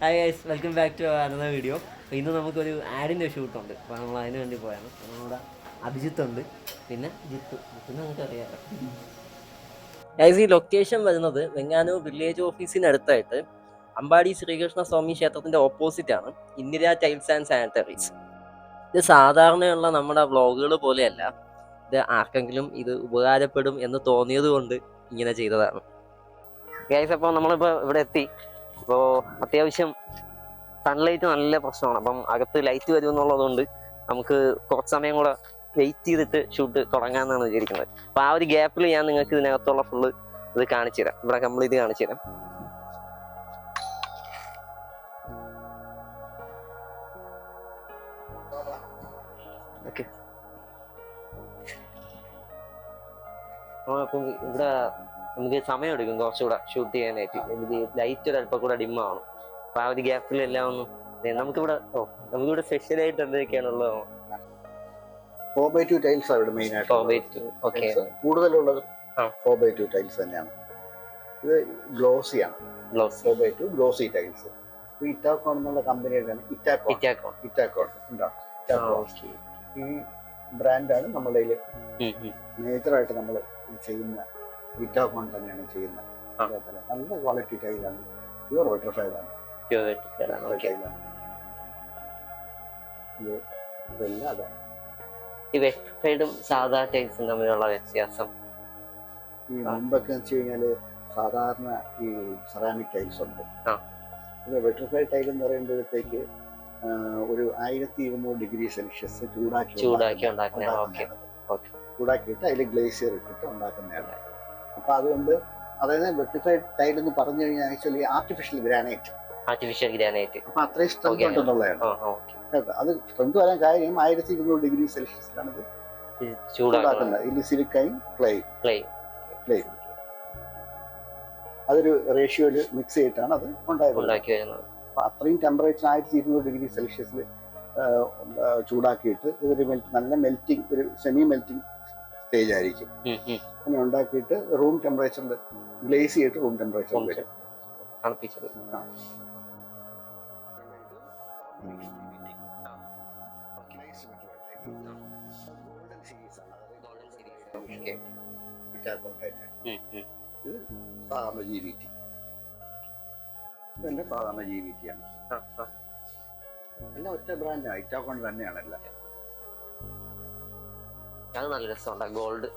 Hi guys, welcome back to another video. അപ്പോൾ ഇന്ന് നമുക്കൊരു ആഡിൻ്റെ ഷൂട്ടുണ്ട്. അപ്പോൾ നമ്മൾ അതിന് വേണ്ടി പോയാണ്. നമ്മുടെ അഭിജിത്തുണ്ട്, പിന്നെ ജിത്തു നമുക്ക് അറിയാമല്ലോ. ഗൈസ്, ഈ ലൊക്കേഷൻ വരുന്നത് വെങ്ങാനൂർ വില്ലേജ് ഓഫീസിനടുത്തായിട്ട് അമ്പാടി ശ്രീകൃഷ്ണ സ്വാമി ക്ഷേത്രത്തിൻ്റെ ഓപ്പോസിറ്റാണ് ഇന്ദിര ടൈൽസ് ആൻഡ് സാനിറ്ററീസ്. ഇത് സാധാരണയുള്ള നമ്മുടെ വ്ളോഗുകൾ പോലെയല്ല. ഇത് ആർക്കെങ്കിലും ഇത് ഉപകാരപ്പെടും എന്ന് തോന്നിയത് കൊണ്ട് ഇങ്ങനെ ചെയ്തതാണ്. ഗൈസ്, അപ്പോൾ നമ്മളിപ്പോൾ ഇവിടെ എത്തി. അപ്പോൾ അത്യാവശ്യം സൺലൈറ്റ് നല്ല പ്രശ്നമാണ്. അപ്പം അകത്ത് ലൈറ്റ് വരും എന്നുള്ളതുകൊണ്ട് നമുക്ക് കുറച്ച് സമയം കൂടെ വെയിറ്റ് ചെയ്തിട്ട് ഷൂട്ട് തുടങ്ങാമെന്നാണ് വിചാരിക്കുന്നത്. അപ്പോൾ ആ ഒരു ഗ്യാപ്പിൽ ഞാൻ നിങ്ങൾക്ക് ഇതിനകത്തുള്ള ഫുള്ള് ഇത് കാണിച്ചു തരാം. ഇവിടെ കംപ്ലീറ്റ് കാണിച്ചു തരാം. ഓക്കെ, അപ്പം ഇവിടെ നമുക്ക് സമയം എടുക്കും കുറച്ചുകൂടെ ഷൂട്ട് ചെയ്യാനായിട്ട്. എനിക്ക് ലൈറ്റ് ഒരു അല്പം കൂടെ ഡിമ്മാണ്. അപ്പൊ ആ ഒരു ഗ്യാപ്പിലെല്ലാം ഒന്നും നമുക്കിവിടെ സ്പെഷ്യലായിട്ട് എന്തൊക്കെയാണുള്ളത്? 4x2 ടൈൽസ് ആണ് ഇവിടെ മെയിൻ ആയിട്ട് കൂടുതലുള്ളത്. 4x2 ടൈൽസ് തന്നെയാണ്. ഇത് ഗ്ലോസിയാണ്. 4x2 glossy tiles. ഇറ്റാക്കോൺ എന്നുള്ള കമ്പനിയുടെ ഇറ്റാക്കോൺ ഉണ്ടാവും. ഈ ബ്രാൻഡാണ് നമ്മുടെ മേജറായിട്ട് നമ്മൾ ചെയ്യുന്ന. ഇറ്റാക്കോൺ തന്നെയാണ് ചെയ്യുന്നത്. നല്ല ക്വാളിറ്റി ടൈലാണ്. പ്യുവർ വെട്രിഫൈഡ് ആണ്. ഈ വെട്രിഫൈഡും സാധാ ടൈൽസും തമ്മിലുള്ള വ്യത്യാസം ഈ മുമ്പൊക്കെ വെച്ച് കഴിഞ്ഞാല് സാധാരണ ഈ സെറാമിക് ടൈൽസ് ഉണ്ട്. വെട്രിഫൈഡ് ടൈൽ എന്ന് പറയുമ്പോഴത്തേക്ക് ഒരു 1200 ഡിഗ്രി സെൽഷ്യസ് ചൂടാക്കിയിട്ട് അതിൽ ഗ്ലേസിയർ ഇട്ടിട്ട് ഉണ്ടാക്കുന്നതാണ്. അപ്പൊ അതുകൊണ്ട് അതായത് വെട്രിഫൈഡ് ടൈൽ എന്ന് പറഞ്ഞു കഴിഞ്ഞാൽ ആക്ച്വലി ആർട്ടിഫിഷ്യൽ ഗ്രാനൈറ്റ്. അപ്പൊ അത്രയും സ്ട്രെങ്ത് ഉണ്ടെന്നുള്ളതാണ്. അത് സ്ട്രെങ്ത് വരാൻ കാര്യം 1200 ഡിഗ്രി സെൽഷ്യസിലാണ് ഇത് ചൂടാക്കുന്നത്. ഇതിൽ സിലിക്കൈൻ ക്ലേ അതൊരു റേഷ്യോയില് മിക്സ് ചെയ്തിട്ടാണ് അത് ഉണ്ടാക്കുന്നത്. അപ്പൊ അത്രയും ടെമ്പറേച്ചർ 1200 ഡിഗ്രി സെൽഷ്യസിൽ ചൂടാക്കിയിട്ട് ഇതൊരു നല്ല മെൽറ്റിംഗ്, ഒരു സെമി മെൽറ്റിംഗ് സ്റ്റേജ് ആയിരിക്കും. അങ്ങനെ ഉണ്ടാക്കിയിട്ട് റൂം ടെമ്പറേച്ചറിൽ ഗ്ലേസ് ചെയ്തിട്ട് റൂം ടെമ്പറേച്ചറിൽ വരും. ഇത് സാധാരണ GVT. ഇതെല്ലാം സാധാരണ GVT ആണ്. എല്ലാം ഒറ്റ ബ്രാൻഡാണ്. ഇറ്റാക്കോൺ തന്നെയാണ് എല്ലാം. അത് നല്ല രസമുണ്ട്. ഗോൾഡ്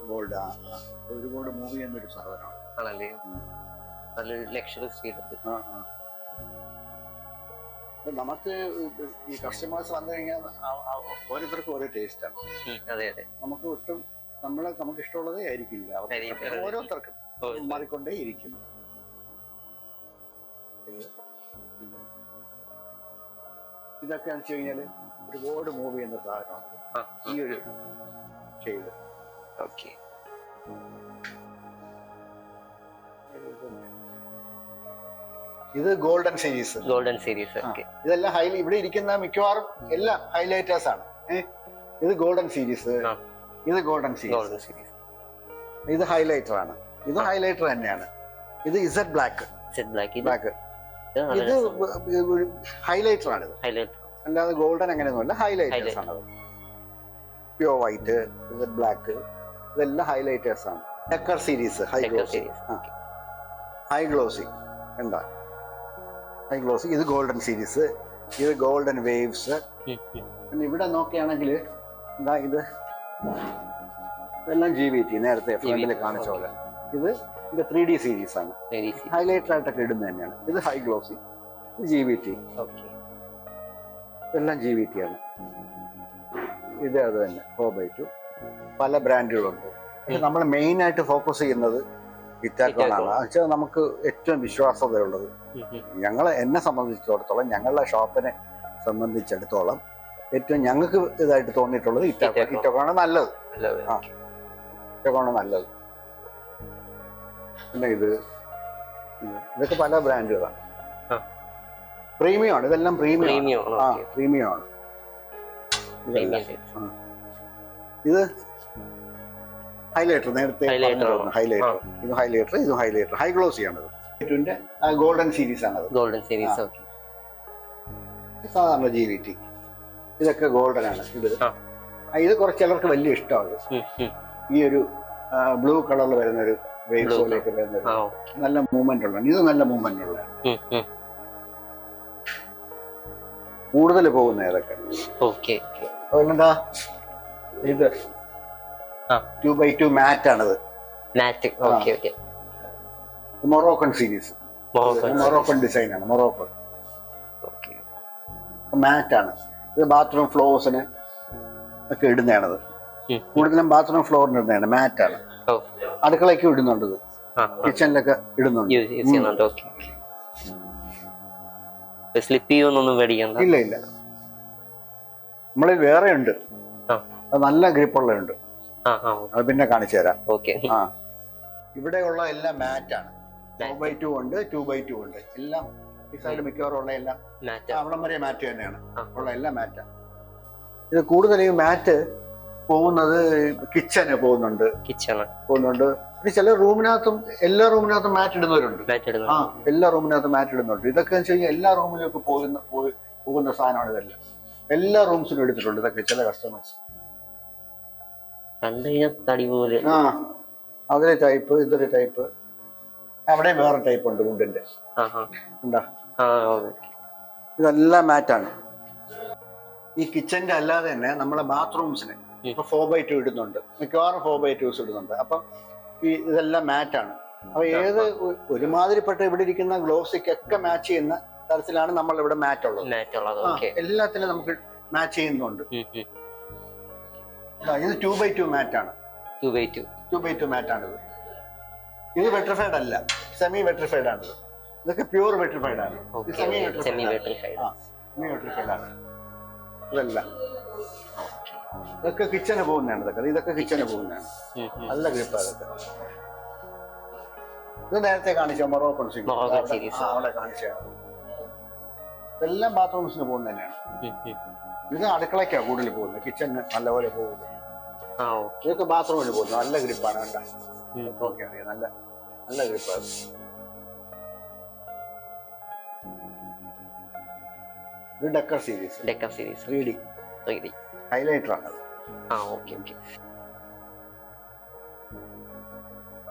ഒരുപാട് മൂവ് ചെയ്യുന്ന ഒരു സാധനമാണ്. നല്ലൊരു ലക്ഷറി സ്റ്റീൽ. നമുക്ക് ഈ കസ്റ്റമേഴ്സ് വന്നു കഴിഞ്ഞാൽ ഓരോരുത്തർക്കും ഓരോ ടേസ്റ്റാണ്. നമുക്ക് ഒട്ടും നമുക്ക് ഇഷ്ടമുള്ളതേ ആയിരിക്കില്ല. ഓരോരുത്തർക്കും മാറിക്കൊണ്ടേ ഇരിക്കും. ഇതൊക്കെ വെച്ച് കഴിഞ്ഞാല് ഒരുപാട് മൂവ് ചെയ്യുന്ന സാധനമാണ് ഈ ഒരു ഷെയ്ഡ്. ഓക്കെ, ഇത് ഗോൾഡൻ സീരീസ്. ഇതെല്ലാം ഇവിടെ ഇരിക്കുന്ന മിക്കവാറും എല്ലാം ഹൈലൈറ്റേഴ്സ് ആണ്. ഇത് ഗോൾഡൻ സീരീസ്, ഇത് ഗോൾഡൻ സീരീസ്, ഇത് ഹൈലൈറ്റർ ആണ്. ഇത് ഹൈലൈറ്റർ തന്നെയാണ്. ഇത് ഇസഡ് ബ്ലാക്ക്. ഇത് ഹൈലൈറ്റർ ആണ്. അല്ലാതെ ഗോൾഡൻ അങ്ങനെയൊന്നുമല്ല, ഹൈലൈറ്റേഴ്സ് ആണ്. പ്യൂർ വൈറ്റ്, ഇസഡ് ബ്ലാക്ക്, ഇതെല്ലാം ഹൈലൈറ്റേഴ്സ് ആണ്. ഡെക്കർ സീരീസ്, ഹൈ ഗ്ലോസി എന്താ ഹൈ ഗ്ലോസി. ഇത് ഗോൾഡൻ സീരീസ്, ഇത് ഗോൾഡൻ വേവ്സ്. പിന്നെ ഇവിടെ നോക്കുകയാണെങ്കിൽ എന്താ ഇത് ഇതെല്ലാം GVT, നേരത്തെ ഫ്രണ്ടിൽ കാണിച്ച പോലെ. ഇത് 3D സീരീസ് ആണ്. ഹൈലൈറ്റർ ആയിട്ടൊക്കെ ഇടുന്നത് തന്നെയാണ്. ഇത് ഹൈ ഗ്ലോസി, ഇത് GVT. ഇതെല്ലാം GVT ആണ്. ഇത് അത് തന്നെ 4x2. പല ബ്രാൻഡുകളുണ്ട്. പക്ഷെ നമ്മൾ മെയിൻ ആയിട്ട് ഫോക്കസ് ചെയ്യുന്നത് ഇറ്റാക്കോൺ ആണ്. വെച്ചാൽ നമുക്ക് ഏറ്റവും വിശ്വാസതയുള്ളത്. എന്നെ സംബന്ധിച്ചിടത്തോളം, ഞങ്ങളുടെ ഷോപ്പിനെ സംബന്ധിച്ചിടത്തോളം ഏറ്റവും ഞങ്ങൾക്ക് ഇതായിട്ട് തോന്നിയിട്ടുള്ളത് ഇറ്റാക്കോൺ നല്ലത്. ഇറ്റാക്കോൺ നല്ലത്. പിന്നെ ഇതൊക്കെ പല ബ്രാൻഡുകളാണ്. പ്രീമിയം ആണ്. ഇതെല്ലാം പ്രീമിയം ആണ്. ഇത് ഹൈലൈറ്റർ, നേരത്തെ ഹൈലൈറ്റർ. ഇത് ഹൈലൈറ്റർ, ഇതും ഹൈലൈറ്റർ. ഹൈ ഗ്ലോസി ആണത്. ഗോൾഡൻ സീരീസ് ആണത്. സാധാരണ GVT. ഇതൊക്കെ ഗോൾഡൻ ആണ്. ഇത് കുറച്ച് ചിലർക്ക് വലിയ ഇഷ്ടമാണ്. ഈ ഒരു ബ്ലൂ കളറിൽ വരുന്ന ഒരു വേവ്സിലേക്ക് വരുന്ന നല്ല മൂവ്മെന്റ് ഉള്ളതാണ്. ഇത് നല്ല മൂവ്മെന്റ് ഉള്ളതാണ്. കൂടുതൽ പോകുന്ന ഏതൊക്കെ അതുകൊണ്ടെന്താ ഇത് 2x2 മാറ്റ് ആണത്. മൊറോക്കൺ സീരീസ്, മൊറോക്കൺ ഡിസൈൻ ആണ്. മൊറോക്കൺ മാറ്റ് ആണ്. ഇത് ബാത്റൂം ഫ്ലോർസിന് ഒക്കെ ഇടുന്നതാണത്. കൂടുതലും ബാത്റൂം ഫ്ലോറിന് ഇടുന്നതാണ്. മാറ്റ് ആണ്. അടുക്കളയ്ക്ക് ഇടുന്നുണ്ട്, കിച്ചണിലൊക്കെ ഇടുന്നുണ്ട്. സ്ലിപ്പ് ചെയ്യുന്നൊന്നും പേടിക്കണ്ട. ഇല്ല ഇല്ല, നമ്മളിൽ വേറെ ഉണ്ട്, നല്ല ഗ്രിപ്പുള്ള ഉണ്ട്. അത് പിന്നെ കാണിച്ചു തരാം. ഇവിടെയുള്ള എല്ലാം മാറ്റാണ്. 4x2 ഉണ്ട്, 2x2 ഉണ്ട്. എല്ലാം ഈ സൈഡ് മിക്കവാറും ഉള്ള എല്ലാം അവിടം വരെ മാറ്റ് തന്നെയാണ് ഉള്ള എല്ലാം മാറ്റാണ്. ഇത് കൂടുതൽ ഈ മാറ്റ് പോകുന്നത് കിച്ചന് പോകുന്നുണ്ട്. പിന്നെ ചില റൂമിനകത്തും എല്ലാ റൂമിനകത്തും മാറ്റ് ഇടുന്നവരുണ്ട്. എല്ലാ റൂമിനകത്തും മാറ്റ് ഇടുന്നുണ്ട്. ഇതൊക്കെ വെച്ച് കഴിഞ്ഞാൽ എല്ലാ റൂമിലേക്ക് പോകുന്ന സാധനമാണ്. ഇതെല്ലാം എല്ലാ റൂംസിലും എടുത്തിട്ടുണ്ട് ഇതൊക്കെ ചില കസ്റ്റമേഴ്സ്. അതൊരു ടൈപ്പ്, ഇതൊരു ടൈപ്പ്, അവിടെ വേറെ ടൈപ്പ് ഉണ്ട് വുഡിന്റെ. ഇതെല്ലാം മാറ്റാണ്. ഈ കിച്ചന്റെ അല്ലാതെ തന്നെ നമ്മളെ ബാത്റൂംസിന് ഇപ്പൊ 4x2 ഇടുന്നുണ്ട്. മിക്കവാറും 4x2 ഇടുന്നുണ്ട്. അപ്പം ഇതെല്ലാം മാറ്റാണ്. അപ്പൊ ഏത് ഒരുമാതിരിപ്പെട്ട ഇവിടെ ഇരിക്കുന്ന ഗ്ലോസിക്കൊക്കെ മാച്ച് ചെയ്യുന്ന തരത്തിലാണ് നമ്മൾ ഇവിടെ മാറ്റ് ഉള്ളത്. എല്ലാത്തിനും നമുക്ക് മാച്ച് ചെയ്യുന്നുണ്ട്. ഇത് 2x2 മാറ്റാണ്. 2x2 മാറ്റാണിത്. ഇത് വെട്രിഫൈഡ് അല്ല, സെമി വെട്രിഫൈഡ് ആണ്. ഇതൊക്കെ പ്യൂർ വെട്രിഫൈഡ് ആണ്. സെമി വെട്രിഫൈഡ് ആണ് ഇതെല്ലാം. ഇതൊക്കെ കിച്ചന് പോകുന്നതാണ്. ഇതൊക്കെ കിച്ചന് പോകുന്നതാണ്. നല്ല ഗ്രിപ്പാണ് ഇതൊക്കെ. ഇത് നേരത്തെ കാണിച്ച മൊറോക്കൺ സീരീസ് അവിടെ കാണിച്ചാണ്. ഇതെല്ലാം ബാത്റൂംസിന് പോകുന്ന തന്നെയാണ്. ഇത് അടുക്കളയ്ക്കാണ് കൂടുതൽ പോകുന്നത്, കിച്ചന് നല്ലപോലെ പോകുന്നത്. ഇതൊക്കെ ബാത്റൂമിൽ പോകുന്നത്. നല്ല ഗ്രിപ്പാണ്. കണ്ട അറിയാം, നല്ല നല്ല ഗ്രിപ്പാണ്. ഇത് ഡെക്കർ സീരീസ് 3D ഹൈലൈറ്റർ ആണ്.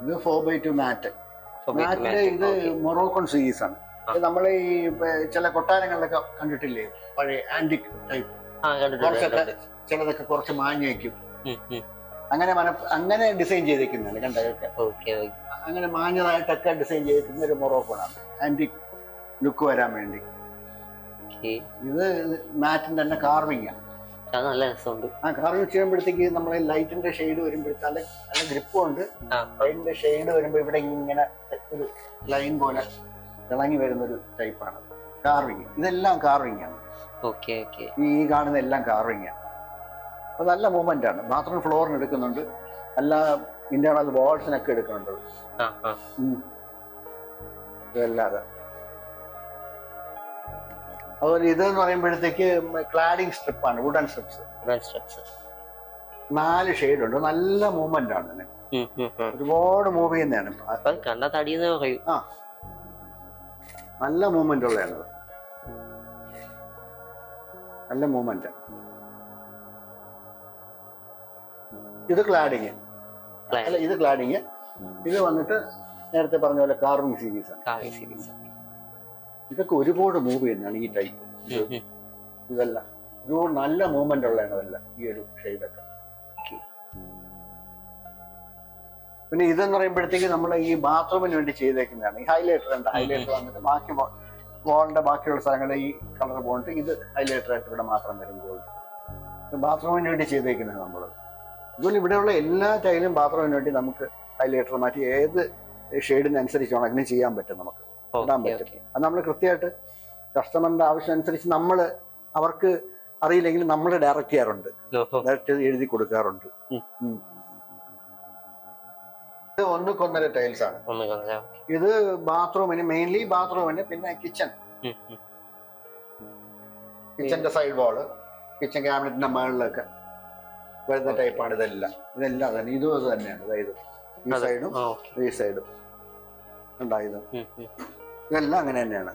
ഇത് 4x2 മാറ്റ്. മാറ്റിന്റെ ഇത് മൊറോക്കൺ സീരീസ് ആണ്. നമ്മൾ ഈ ചില കൊട്ടാരങ്ങളിലൊക്കെ കണ്ടിട്ടില്ലേ, പഴയ ആന്റിക് ടൈപ്പ്. കുറച്ചൊക്കെ ചിലതൊക്കെ കുറച്ച് മാഞ്ഞേക്കും. അങ്ങനെ ഡിസൈൻ ചെയ്തേക്കുന്നതാണ്. കണ്ടതൊക്കെ അങ്ങനെ മാഞ്ഞതായിട്ടൊക്കെ ഡിസൈൻ ചെയ്തിരിക്കുന്ന ഒരു മൊറോക്കോണാണ്, ആന്റിക് ലുക്ക് വരാൻ വേണ്ടി. ഇത് മാറ്റിന്റെ തന്നെ കാർവിംഗ് ആണ്. കാർവിംഗ് ചെയ്യുമ്പോഴത്തേക്ക് നമ്മളെ ലൈറ്റിന്റെ ഷെയ്ഡ് വരുമ്പോഴത്തേക്ക് നല്ല ഗ്രിപ്പും ഉണ്ട്. ലൈറ്റിന്റെ ഷെയ്ഡ് വരുമ്പോ ഇവിടെ ഇങ്ങനെ ഒരു ലൈൻ പോലെ ഇളങ്ങി വരുന്ന ഒരു ടൈപ്പാണ് കാർവിംഗ്. ഇതെല്ലാം കാർവിംഗ് ആണ്. ഈ കാണുന്ന എല്ലാം കാർവിംഗ് ആണ്. അപ്പൊ നല്ല മൂവ്മെന്റ് ആണ്. ബാത്റൂം ഫ്ലോറിന് എടുക്കുന്നുണ്ട്, എല്ലാ ഇന്റേണൽ വാൾസിനൊക്കെ എടുക്കുന്നുണ്ട്. ഇതല്ലാതെ അതുപോലെ ഇതെന്ന് പറയുമ്പോഴത്തേക്ക് ക്ലാഡിംഗ് സ്ട്രിപ്പാണ്, വുഡൻ സ്ട്രിപ്സ്. 4 ഷെയ്ഡ് ഉണ്ട്. നല്ല മൂവ്മെന്റ് ആണ് ഇതിന്. ഒരുപാട് മൂവ് ചെയ്യുന്നതാണ്. നല്ല മൂവ്മെന്റ് ഉള്ളതാണ്. നല്ല മൂവ്മെന്റ്. ഇത് ക്ലാഡിങ് അല്ല, ഇത് ക്ലാഡിങ്. ഇത് വന്നിട്ട് നേരത്തെ പറഞ്ഞ പോലെ കാർവിംഗ് സീരീസ് ആണ്. ഇതൊക്കെ ഒരുപാട് മൂവ് ചെയ്യുന്നതാണ് ഈ ടൈപ്പ്. ഇതെല്ലാം ഒരുപാട് നല്ല മൂവ്മെന്റ് ഉള്ളതാണ് ഇതെല്ലാം, ഈ ഒരു ഷെയ്ഡൊക്കെ. പിന്നെ ഇതെന്ന് പറയുമ്പോഴത്തേക്ക് നമ്മൾ ഈ ബാത്റൂമിന് വേണ്ടി ചെയ്തേക്കുന്നതാണ്. ഈ ഹൈലൈറ്റർ ഉണ്ട്. ഹൈലൈറ്റർ വന്നിട്ട് ബാക്കി വാളിന്റെ ബാക്കിയുള്ള സ്ഥലങ്ങളിൽ ഈ കളർ പോയിട്ട് ഇത് ഹൈലൈറ്റർ ആയിട്ട് ഇവിടെ മാത്രം വരും. ഗോൾഡ് ബാത്റൂമിന് വേണ്ടി ചെയ്തേക്കുന്നത് നമ്മൾ. അതുപോലെ ഇവിടെയുള്ള എല്ലാ ടൈലും ബാത്റൂമിന് വേണ്ടി നമുക്ക് ഹൈലൈറ്റർ മാറ്റി ഏത് ഷെയ്ഡിനനുസരിച്ച് വേണമെങ്കിലും ചെയ്യാൻ പറ്റും, നമുക്ക് ഇടാൻ പറ്റും. അത് നമ്മൾ കൃത്യമായിട്ട് കസ്റ്റമറിന്റെ ആവശ്യം അനുസരിച്ച് നമ്മൾ അവർക്ക് അറിയില്ലെങ്കിൽ നമ്മൾ ഡയറക്റ്റ് ചെയ്യാറുണ്ട്, ഡയറക്റ്റ് എഴുതി കൊടുക്കാറുണ്ട്. ഇത് 1:1 ടൈൽസ് ആണ്. ഇത് ബാത്റൂമിന്, മെയിൻലി ബാത്റൂമിന്, പിന്നെ കിച്ചന്റെ സൈഡ് വാള്, കിച്ചൺ ക്യാബിനറ്റിന്റെ മുകളിലൊക്കെ വരുന്ന ടൈപ്പാണ് ഇതെല്ലാം. തന്നെ ഇതും അത് തന്നെയാണ്. അതായത് ഈ സൈഡും ഈ സൈഡും ഉണ്ടായത് ഇതെല്ലാം അങ്ങനെ തന്നെയാണ്.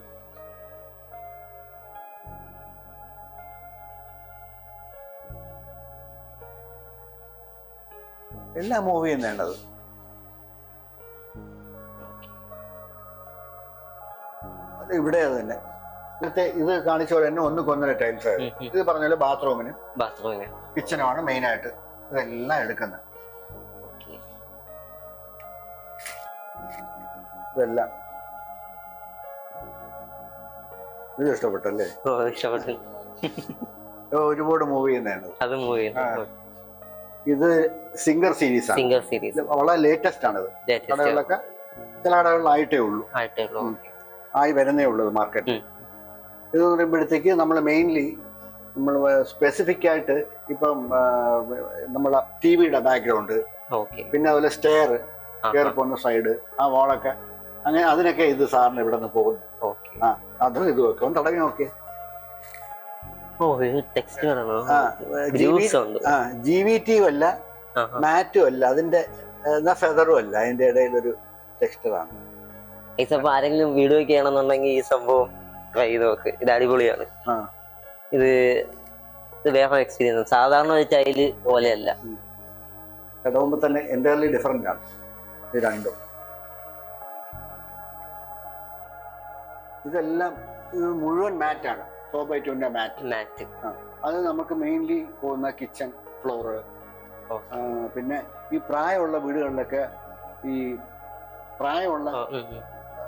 എല്ലാം മൂവ് ചെയ്യുന്നതാണ്. അത് ഇവിടെ അത് തന്നെ. ഇവിടുത്തെ ഇത് കാണിച്ച പോലെ തന്നെ ഒന്നുകൊന്നര ടൈൽസ് ആയിരുന്നു. ഇത് പറഞ്ഞാല് ബാത്റൂമിനും കിച്ചനുമാണ് മെയിൻ ആയിട്ട് ഇതെല്ലാം എടുക്കുന്നത്. ഇതെല്ലാം ഇത് ഇഷ്ടപ്പെട്ടല്ലേ? ഇഷ്ടപ്പെട്ടു. ഒരുപാട് മൂവ് ചെയ്യുന്നതാണ്. അത് മൂവ് ചെയ്യുന്നത്. ഇത് സിംഗർ സീരീസ് ആണ്. വളരെ ലേറ്റസ്റ്റ് ആണിത്. കടകളിലൊക്കെ ചില കടകളിലായിട്ടേ ഉള്ളൂ, ആയി വരുന്നേ ഉള്ളൂ മാർക്കറ്റിൽ. ഇത് പറയുമ്പോഴത്തേക്ക് നമ്മൾ മെയിൻലി നമ്മൾ സ്പെസിഫിക് ആയിട്ട് ഇപ്പം നമ്മളെ ടി വിയുടെ ബാക്ക്ഗ്രൗണ്ട്, പിന്നെ അതുപോലെ സ്റ്റെയർ കയറി പോകുന്ന സൈഡ്, ആ വാളൊക്കെ അങ്ങനെ അതിനൊക്കെ ഇത് സാറിന് ഇവിടെ നിന്ന് പോകുന്നു. ആ അതും ഇത് വെക്കും ഒന്ന് തടവി നോക്കിയേ. GVT അല്ല, മാറ്റും അല്ല, അതിന്റെ ഫെദറും അല്ല, അതിന്റെ ഇടയിലൊരു ടെക്സ്ചറാണ്. ഈ സംഭവം ആരെങ്കിലും വീഡിയോ ചെയ്യണമെന്നുണ്ടെങ്കിൽ ഈ സംഭവം ട്രൈ ചെയ്ത് നോക്ക്. ഇത് അടിപൊളിയാണ്. ഇത് വേറെ എക്സ്പീരിയൻസ്. സാധാരണ ഒരു ടൈല് പോലെയല്ല. കിടവുമ്പോ തന്നെ എൻ്റയർലി ഡിഫറെന്റ് ആണ് ഇത് രണ്ടും. ഇതെല്ലാം ഇത് മുഴുവൻ മാറ്റാണ്. 4x2 മാറ്റ്. അത് നമുക്ക് മെയിൻലി പോകുന്ന കിച്ചൺ ഫ്ലോറ്. പിന്നെ ഈ പ്രായമുള്ള വീടുകളിലൊക്കെ, ഈ പ്രായമുള്ള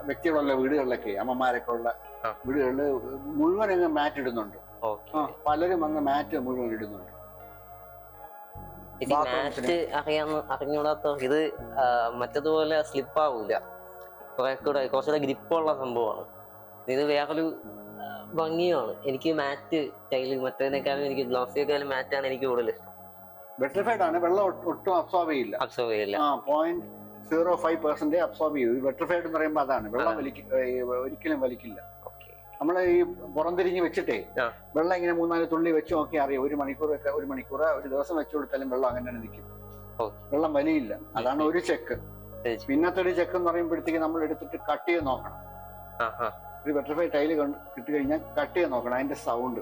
വ്യക്തികളുള്ള വീടുകളിലൊക്കെ, അമ്മമാരൊക്കെ ഉള്ള വീടുകളിൽ മുഴുവൻ അങ്ങ് മാറ്റ് ഇടുന്നുണ്ട്. പലരും അങ്ങ് മാറ്റ് മുഴുവൻ ഇടുന്നുണ്ട്. അറിഞ്ഞൂടാത്ത ഇത് മറ്റതുപോലെ സ്ലിപ്പ് ആവൂല, കുറച്ചുകൂടെ ഗ്രിപ്പുള്ള സംഭവമാണ്. ഇത് വേറൊരു ഭംഗിയാണ്. എനിക്ക് മാറ്റ് ടൈല് മറ്റേതിനേക്കാളും, എനിക്ക് ഗ്ലോസിയേക്കാളും മാറ്റാണ് എനിക്ക് കൂടുതൽ ഇഷ്ടം. വെട്രിഫൈഡ് ആണ്. വെള്ളം ഒട്ടും അബ്സോർബ് ചെയ്യില്ല. 0.05% അബ്സോർബ് ചെയ്യും. വെട്രിഫൈഡ് എന്ന് പറയുമ്പോൾ അതാണ്. വെള്ളം ഒരിക്കലും വലിക്കില്ല. നമ്മളെ ഈ പുറംതിരിഞ്ഞ് വെച്ചിട്ടേ വെള്ളം ഇങ്ങനെ 3-4 തുള്ളി വെച്ച് നോക്കി അറിയാം. ഒരു മണിക്കൂർ ഒരു ദിവസം വെച്ചു കൊടുത്താലും വെള്ളം അങ്ങനെ തന്നെ നിൽക്കും. വെള്ളം വലിയില്ല. അതാണ് ഒരു ചെക്ക്. പിന്നത്തെ ഒരു ചെക്ക് എന്ന് പറയുമ്പോഴത്തേക്ക് നമ്മൾ എടുത്തിട്ട് കട്ട് ചെയ്ത് നോക്കണം. ഒരു വെട്രിഫൈഡ് ടൈല് കിട്ടി കഴിഞ്ഞാൽ കട്ട് ചെയ്ത് നോക്കണം. അതിന്റെ സൗണ്ട്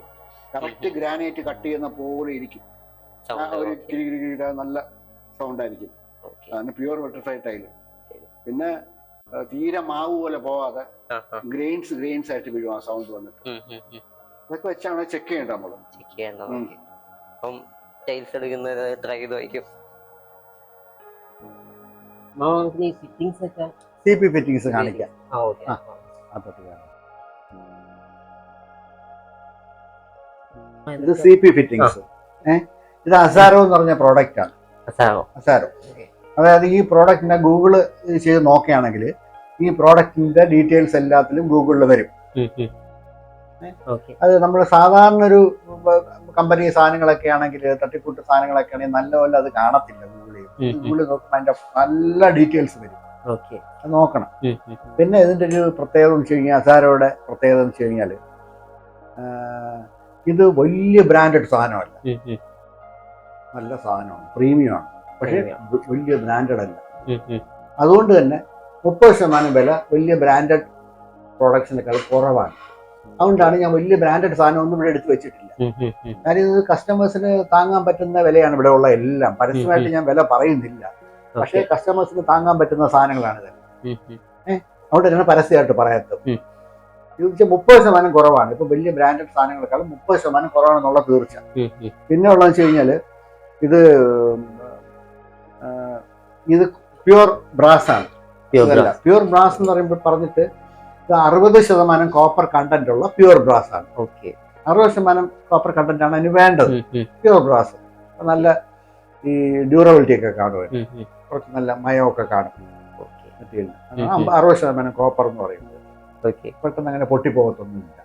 കറക്റ്റ് ഗ്രാനൈറ്റ് കട്ട് ചെയ്യുന്ന പോലെ ഇരിക്കും. ഒരു കിരികിരികിര നല്ല സൗണ്ട് ആയിരിക്കും. അതാണ് പ്യുവർ വെട്രിഫൈഡ് ടൈല്. പിന്നെ തീരെ മാവ് പോലെ പോവാതെ ഗ്രെയിൻസ് ആയിട്ട് വീഴും ആ സൗണ്ട് വന്നിട്ട്. അതൊക്കെ വെച്ചാണ് ചെക്ക് ചെയ്യേണ്ടത് നമ്മള്. CP ഫിറ്റിംഗ്സ് കാണിക്കാം. ഇത് CP ഫിറ്റിംഗ്സ്. ഇത് അസാരോ എന്ന് പറഞ്ഞ പ്രോഡക്റ്റ് ആണ്. അസാരോ അതായത് ഈ പ്രോഡക്റ്റിന്റെ ഗൂഗിള് ചെയ്ത് നോക്കുകയാണെങ്കിൽ ഈ പ്രോഡക്റ്റിന്റെ ഡീറ്റെയിൽസ് എല്ലാത്തിലും ഗൂഗിളിൽ വരും. അത് നമ്മൾ സാധാരണ ഒരു കമ്പനി സാധനങ്ങളൊക്കെ ആണെങ്കിൽ, തട്ടിക്കൂട്ട് സാധനങ്ങളൊക്കെ ആണെങ്കിൽ നല്ലപോലെ അത് കാണത്തില്ല. ഗൂഗിളിൽ നോക്കുമ്പോൾ അതിന്റെ നല്ല ഡീറ്റെയിൽസ് വരും. അത് നോക്കണം. പിന്നെ ഇതിന്റെ ഒരു പ്രത്യേകത എന്ന് വെച്ച് കഴിഞ്ഞാൽ, അസാരോയുടെ പ്രത്യേകത എന്ന് വെച്ച് കഴിഞ്ഞാൽ ഇത് വലിയ ബ്രാൻഡഡ് സാധനമല്ല. നല്ല സാധനമാണ്, പ്രീമിയം ആണ്. പക്ഷെ വലിയ ബ്രാൻഡഡ് അല്ല. അതുകൊണ്ട് തന്നെ 30% വില വലിയ ബ്രാൻഡഡ് പ്രോഡക്ട്സിനേക്കാൾ കുറവാണ്. അതുകൊണ്ടാണ് ഞാൻ വലിയ ബ്രാൻഡഡ് സാധനം ഒന്നും ഇവിടെ എടുത്ത് വെച്ചിട്ടില്ല. കാര്യം ഇത് കസ്റ്റമേഴ്സിന് താങ്ങാൻ പറ്റുന്ന വിലയാണ് ഇവിടെ ഉള്ള എല്ലാം. പരസ്യമായിട്ട് ഞാൻ വില പറയുന്നില്ല, പക്ഷേ കസ്റ്റമേഴ്സിന് താങ്ങാൻ പറ്റുന്ന സാധനങ്ങളാണ് ഇത്. അതുകൊണ്ട് തന്നെ പരസ്യമായിട്ട് പറയാത്തത്. ഇത് 30% കുറവാണ്. ഇപ്പൊ വലിയ ബ്രാൻഡഡ് സാധനങ്ങളെക്കാളും 30% കുറവാണെന്നുള്ള തീർച്ച. പിന്നെ ഉള്ളതെന്ന് വെച്ച് കഴിഞ്ഞാല് ഇത് പ്യുവർ ബ്രാസ് ആണ്. പ്യുവർ ബ്രാസ് എന്ന് പറയുമ്പോൾ പറഞ്ഞിട്ട് ഇത് 60% കോപ്പർ കണ്ടന്റ് ഉള്ള പ്യുവർ ബ്രാസ് ആണ്. 60% കോപ്പർ കണ്ടന്റ് ആണ് അതിന് വേണ്ടത്. പ്യുവർ ബ്രാസ് നല്ല ഈ ഡ്യൂറബിലിറ്റി ഒക്കെ കാണുമായിരുന്നു, കുറച്ച് നല്ല മയമൊക്കെ കാണും. 60% കോപ്പർ എന്ന് പറയുന്നത് പെട്ടെന്ന് അങ്ങനെ പൊട്ടിപ്പോകത്തൊന്നുമില്ല.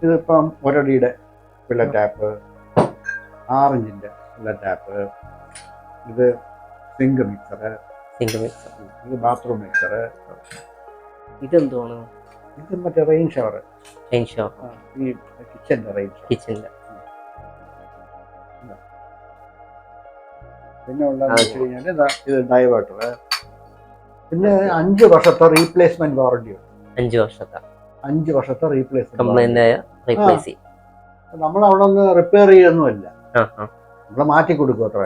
ഇതിപ്പം ഒരടിയുടെ പില്ലർ ടാപ്പ്, 6 ഇഞ്ചിന്റെ പില്ലർ ടാപ്പ്, ഇത് സിങ്ക് മിക്സറ്, ഇത് ബാത്റൂം മിക്സറ്. ഇതെന്താണ്? ഇത് മറ്റേ റെയിൻ ഷവർ. ഈ കിച്ചന്റെ റെയിൻ കിച്ചന്റെ. പിന്നെ ഉള്ളതെന്ന് വെച്ച് കഴിഞ്ഞാൽ ഇത് ഡൈവേർട്ടർ. പിന്നെ 5 വർഷത്തെ റീപ്ലേസ്മെന്റ് വാറണ്ടി ഉണ്ട്. 5 വർഷത്തെ റീപ്ലേസ്മെന്റ്. നമ്മൾ അവിടെ ഒന്ന് റിപ്പയർ ചെയ്യൊന്നുമല്ല, നമ്മള് മാറ്റി കൊടുക്കും അത്ര.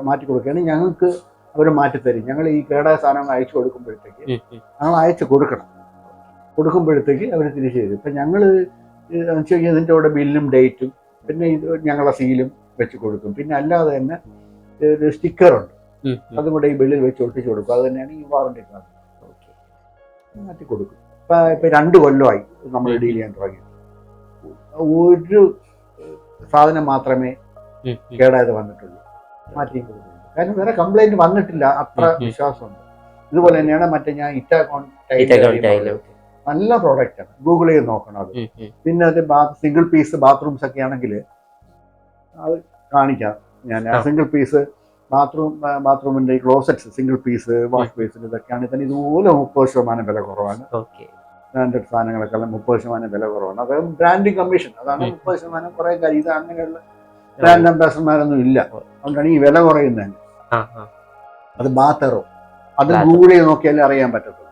മാറ്റി കൊടുക്കുകയാണെങ്കിൽ ഞങ്ങൾക്ക് അവർ മാറ്റിത്തരും. ഞങ്ങൾ ഈ കേടായ സാധനങ്ങൾ അയച്ചു കൊടുക്കുമ്പോഴത്തേക്ക് ഞങ്ങൾ അയച്ചു കൊടുക്കുമ്പോഴത്തേക്ക് അവർ തിരിച്ചു തരും. ഇപ്പം ഞങ്ങൾ ഇതിൻ്റെ കൂടെ ബില്ലും ഡേറ്റും പിന്നെ ഇത് ഞങ്ങളുടെ സീലും വെച്ച് കൊടുക്കും. പിന്നെ അല്ലാതെ തന്നെ ഒരു സ്റ്റിക്കറുണ്ട്, അതും കൂടെ ഈ ബില്ലിൽ വെച്ച് ഒട്ടിച്ച് കൊടുക്കും. അത് തന്നെയാണ് ഈ വാറണ്ടി കാർഡ്. മാറ്റി കൊടുക്കും. ഇപ്പം 2 കൊല്ലമായി നമ്മൾ ഡീൽ ചെയ്യാൻ തുടങ്ങി. ഒരു സാധനം മാത്രമേ കേടായത് വന്നിട്ടുള്ളൂ, മാറ്റിയും കൊടുക്കുന്നുണ്ട്. കാരണം വേറെ കംപ്ലൈന്റ് വന്നിട്ടില്ല, അത്ര വിശ്വാസമുണ്ട്. ഇതുപോലെ തന്നെയാണ് മറ്റേ ഞാൻ ഇറ്റാക്കോൺ നല്ല പ്രോഡക്റ്റാണ്, ഗൂഗിൾ ചെയ്ത് നോക്കണം അത്. പിന്നെ അത് സിംഗിൾ പീസ് ബാത്റൂംസ് ഒക്കെ ആണെങ്കിൽ അത് കാണിക്കാം ഞാൻ. സിംഗിൾ പീസ് ബാത്റൂമിന്റെ closets single piece wash basin ഇതൊക്കെയാണെങ്കിൽ തന്നെ ഇതുപോലെ 30% വില കുറവാണ്. ബ്രാൻഡഡ് സാധനങ്ങളെക്കാളും 30% വില കുറവാണ്. അത് ബ്രാൻഡിങ് കമ്മീഷൻ, അതാണ് 30% കുറെ കാര്യം. ഇത് അങ്ങനെയുള്ള ബ്രാൻഡ് അംബാസഡർമാരൊന്നും ഇല്ല, അതുകൊണ്ടാണ് ഈ വില കുറയുന്നത്. അത് ബാത്തറോ അത് ഗൂഗിൾ ചെയ്ത് നോക്കിയാലേ അറിയാൻ പറ്റത്തുള്ളൂ.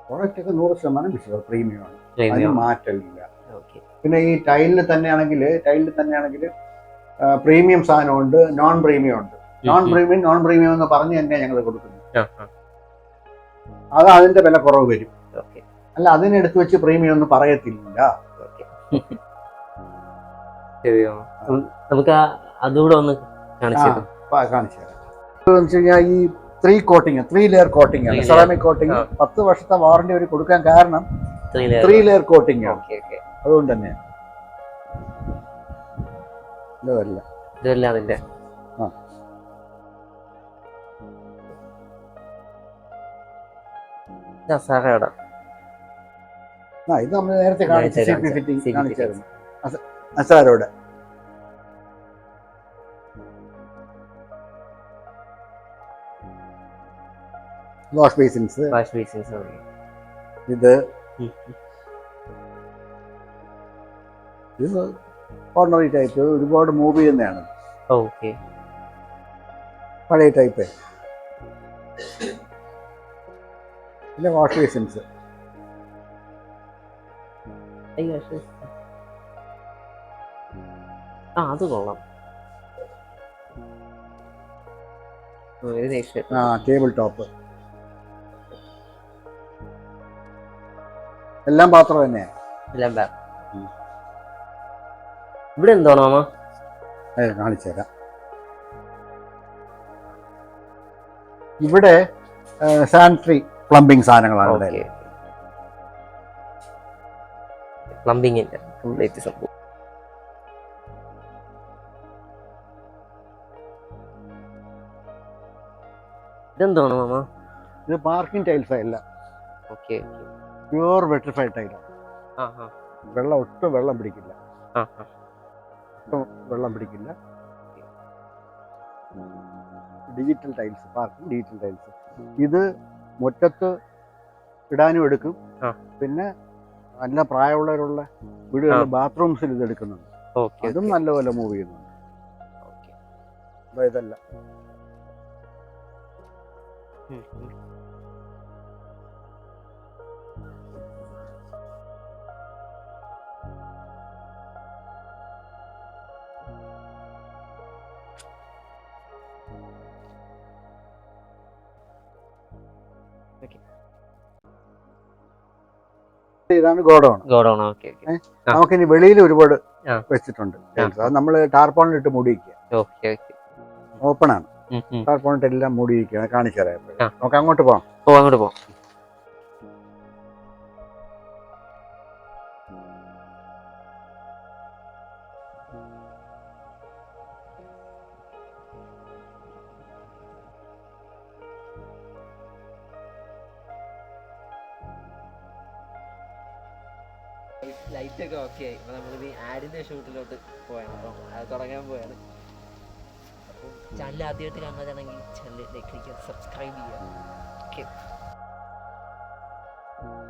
പ്രോഡക്റ്റ് ഒക്കെ 100% വിശ്വാസം, പ്രീമിയമാണ്, അതിന് മാറ്റമില്ല. പിന്നെ ഈ ടൈലിൽ തന്നെയാണെങ്കിൽ പ്രീമിയം സാധനമുണ്ട്, നോൺ പ്രീമിയം ഉണ്ട്. നോൺ പ്രീമിയം എന്ന് പറഞ്ഞ് തന്നെ ഞങ്ങൾ കൊടുക്കുന്നത്. അത് അതിന്റെ വില കുറവ് വരും, അല്ല അതിനെടുത്ത് വെച്ച് പ്രീമിയം ഒന്നും പറയത്തില്ല. നമുക്ക് അതുകൂടെ ഒന്ന് കാണിച്ചു തരാം. ഈ 3 ലെയർ കോട്ടിംഗ് ആണ്, സെറാമിക് കോട്ടിംഗ്. 10 വർഷത്തെ വാറണ്ടി അവർ കൊടുക്കാൻ കാരണം 3 ലെയർ കോട്ടിംഗ് ആണ്. അതുകൊണ്ട് തന്നെയാണ് ഇതല്ല അതിന്റെ ഇത് നമ്മൾ നേരത്തെ കാണിച്ചായിരുന്നു അസാരോടെ. വാഷ് ബേസിൻസ് ഇത് ഓർഡിനറി ടൈപ്പ്, ഒരുപാട് മൂവ് ചെയ്യുന്നതാണ്. പഴയ ടൈപ്പ്. പിന്നെ വാഷ് ബേസിൻസ് അത് കൊള്ളാം. ടേബിൾ ടോപ്പ് എല്ലാം പാത്രം തന്നെയാണ്. ഇവിടെ എന്താണോ കാണിച്ചു തരാം. ഇവിടെ സാനിറ്ററി പ്ലംബിംഗ് സാധനങ്ങളാണ്. പ്ലംബിങ്ങിന്റെ കംപ്ലീറ്റ് സംഭവം. ഇതെന്താണോ മാമ? ഇത് പാർക്കിംഗ് ടൈൽസ് അല്ല, പ്യൂർ വെട്രിഫൈഡ് ടൈലാണ്. ഒട്ടും വെള്ളം പിടിക്കില്ല. Digital tiles, parking digital tiles. ഇത് മുറ്റത്ത് ഇടാനും എടുക്കും. പിന്നെ നല്ല പ്രായമുള്ളവരുള്ള വീടുകളിൽ ബാത്റൂംസിൽ ഇത് എടുക്കുന്നുണ്ട്. അതും നല്ലപോലെ മൂവ് ചെയ്യുന്നുണ്ട്. ഇതല്ല ഇതാണ് ഗോഡൗൺ. നമുക്കിനി വെളിയിൽ ഒരുപാട് വെച്ചിട്ടുണ്ട്. അത് നമ്മൾ ടാർപോളിലിട്ട് മൂടിയിരിക്കുക, ഓപ്പൺ ആണ്. ടാർപോളിട്ട് എല്ലാം മൂടിയിരിക്കുക. കാണിച്ചു തരാം. നമുക്ക് അങ്ങോട്ട് പോവാം. ലൈറ്റൊക്കെ ഓക്കെ ആയി. അപ്പോൾ നമ്മളിത് ആഡിൻ്റെ ഷൂട്ടിലോട്ട് പോയാണ്. അപ്പം അത് തുടങ്ങാൻ പോയാണ്. അപ്പം ചാനൽ ആദ്യമായിട്ട് കാണുന്നതാണെങ്കിൽ ചാനൽ ലൈക്ക് ചെയ്യുക, സബ്സ്ക്രൈബ് ചെയ്യുക. ഓക്കെ.